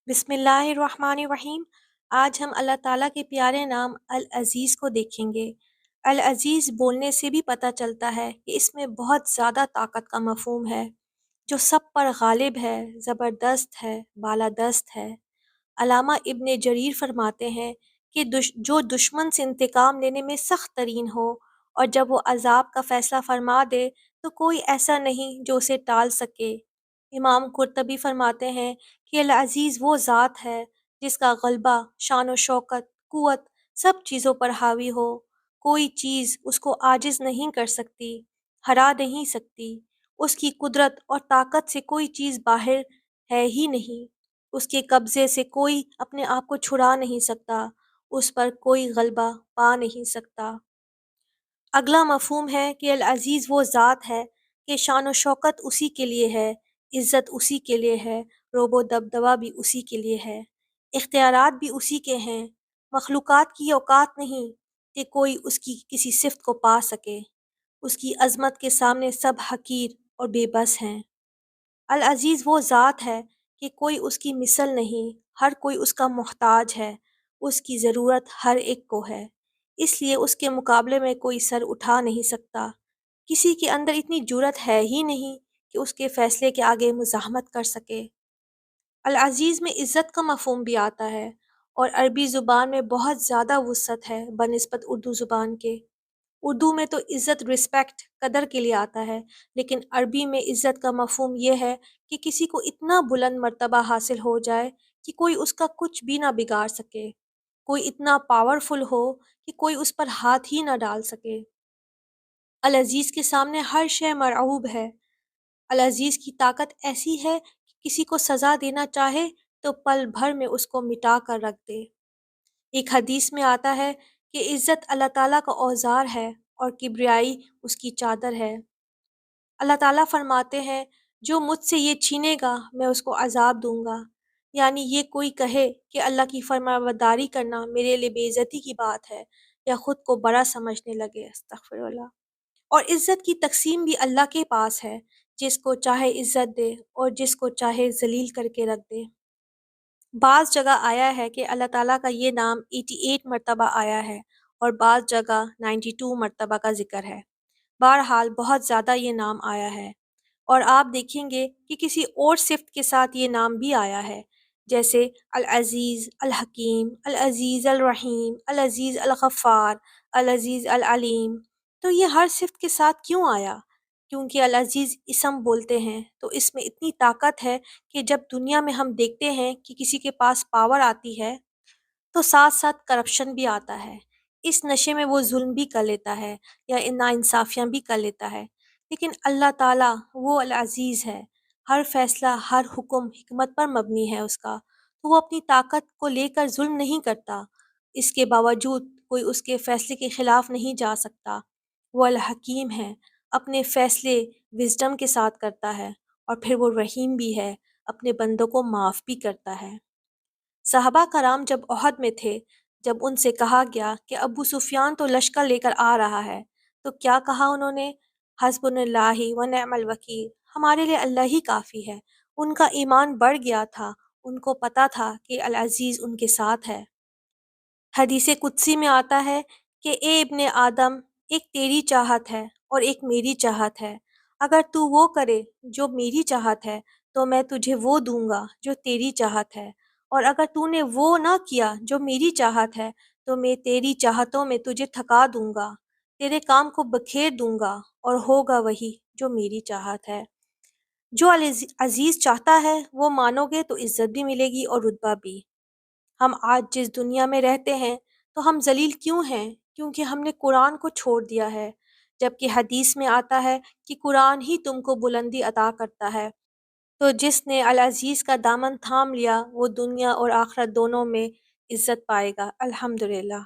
बिस्मिल्लाहिर्रहमानिर्रहीम। आज हम अल्लाह ताला के प्यारे नाम अल-अज़ीज़ को देखेंगे। अल-अज़ीज़ बोलने से भी पता चलता है कि इसमें बहुत ज़्यादा ताकत का मफ़हूम है, जो सब पर गालिब है, ज़बरदस्त है, बालादस्त है। अल्लामा इब्न जरीर फरमाते हैं कि जो दुश्मन से इंतकाम लेने में सख्त तरीन हो और जब वो अजाब का फ़ैसला फरमा दे तो कोई ऐसा नहीं जो उसे टाल सके। इमाम कुर्तबी फरमाते हैं कि अल अज़ीज़ वो ज़ात है जिसका गलबा, शान व शौकत, क़ुव्वत सब चीज़ों पर हावी हो। कोई चीज़ उसको आजिज़ नहीं कर सकती, हरा नहीं सकती। उसकी कुदरत और ताकत से कोई चीज़ बाहर है ही नहीं। उसके कब्ज़े से कोई अपने आप को छुड़ा नहीं सकता, उस पर कोई गलबा पा नहीं सकता। अगला मफ़हूम है कि अल-अज़ीज़ वो ज़ात है कि शान व शौकत उसी के लिए है, इज़्ज़त उसी के लिए है, रोब व दबदबा भी उसी के लिए है, इख्तियारात भी उसी के हैं। मखलूक़ात की औकात नहीं कि कोई उसकी किसी सिफ़त को पा सके। उसकी अज़मत के सामने सब हक़ीर और बेबस हैं। अल-अज़ीज़ वो ज़ात है कि कोई उसकी मिसल नहीं, हर कोई उसका मोहताज है, उसकी ज़रूरत हर एक को है, इसलिए उसके मुकाबले में कोई सर उठा नहीं सकता। किसी के अंदर इतनी जुर्रत है ही नहीं कि उसके फ़ैसले के आगे मुज़ाहमत कर सके। अल-अज़ीज़ में इज़्ज़त का मफ़हूम भी आता है और अरबी ज़ुबान में बहुत ज़्यादा वुसअत है बनिस्बत उर्दू ज़ुबान के। उर्दू में तो इज़्ज़त रिस्पेक्ट कदर के लिए आता है, लेकिन अरबी में इज़्ज़त का मफ़हूम ये है कि किसी को इतना बुलंद मर्तबा हासिल हो जाए कि कोई उसका कुछ भी ना बिगाड़ सके, कोई इतना पावरफुल हो कि कोई उस पर हाथ ही ना डाल सके। अल अज़ीज़ के सामने हर शय मरऊब है। अल अज़ीज़ की ताकत ऐसी है कि किसी को सज़ा देना चाहे तो पल भर में उसको मिटा कर रख दे। एक हदीस में आता है कि इज़्ज़त अल्लाह ताला का औज़ार है और किब्रियाई उसकी चादर है। अल्लाह ताला फरमाते हैं, जो मुझसे ये छीनेगा मैं उसको अज़ाब दूंगा। यानी ये कोई कहे कि अल्लाह की फरमाबरदारी करना मेरे लिए बेइज्जती की बात है या खुद को बड़ा समझने लगे, अस्तगफिरुल्लाह। और इज़्ज़त की तक़सीम भी अल्लाह के पास है, जिसको चाहे इज़्ज़त दे और जिसको चाहे ज़लील करके रख दे। बाज़ जगह आया है कि अल्लाह ताला का ये नाम 88 मरतबा आया है और बाज़ जगह 92 मरतबा का ज़िक्र है। बहरहाल बहुत ज़्यादा ये नाम आया है और आप देखेंगे कि किसी और सिफ़त के साथ ये नाम भी आया है, जैसे अल-अज़ीज़, अल-हकीम, अल-अज़ीज़ अल-रहीम, अल-अज़ीज़ अल-गफ़्फ़ार, अल-अज़ीज़ अल-अलीम। तो ये हर सिफ़त के साथ क्यों आया? क्योंकि अल-अज़ीज़ इसम बोलते हैं तो इसमें इतनी ताकत है कि जब दुनिया में हम देखते हैं कि किसी के पास पावर आती है तो साथ-साथ करप्शन भी आता है। इस नशे में वो ज़ुल्म भी कर लेता है या नाइंसाफ़ियाँ भी कर लेता है। लेकिन अल्लाह ताला वो अल-अज़ीज़ है, हर फ़ैसला, हर हुक्म हिकमत पर मबनी है उसका, तो वो अपनी ताकत को लेकर ज़ुल्म नहीं करता। इसके बावजूद कोई उसके फ़ैसले के ख़िलाफ़ नहीं जा सकता। वो अल-हकीम है, अपने फ़ैसले विज़डम के साथ करता है और फिर वो रहीम भी है, अपने बंदों को माफ़ भी करता है। सहाबा कराम जब ओहद में थे, जब उनसे कहा गया कि अबू सुफियान तो लश्कर लेकर आ रहा है, तो क्या कहा उन्होंने? हस्बुनल्लाहि व निअमल वकील, हमारे लिए अल्लाह ही काफ़ी है। उनका ईमान बढ़ गया था, उनको पता था कि अल अज़ीज़ उनके साथ है। हदीस कुदसी में आता है कि ए इब्ने आदम, एक तेरी चाहत है और एक मेरी चाहत है। अगर तू वो करे जो मेरी चाहत है तो मैं तुझे वो दूंगा जो तेरी चाहत है, और अगर तूने वो ना किया जो मेरी चाहत है तो मैं तेरी चाहतों में तुझे थका दूंगा, तेरे काम को बखेर दूंगा और होगा वही जो मेरी चाहत है। जो अजीज़ चाहता है वो मानोगे तो इज्जत भी मिलेगी और रुतबा भी। हम आज जिस दुनिया में रहते हैं तो हम जलील क्यों हैं? क्योंकि हमने कुरान को छोड़ दिया है, जबकि हदीस में आता है कि कुरान ही तुमको बुलंदी अता करता है। तो जिसने अल अज़ीज़ का दामन थाम लिया वो दुनिया और आखिरत दोनों में इज्जत पाएगा। अल्हम्दुलिल्लाह।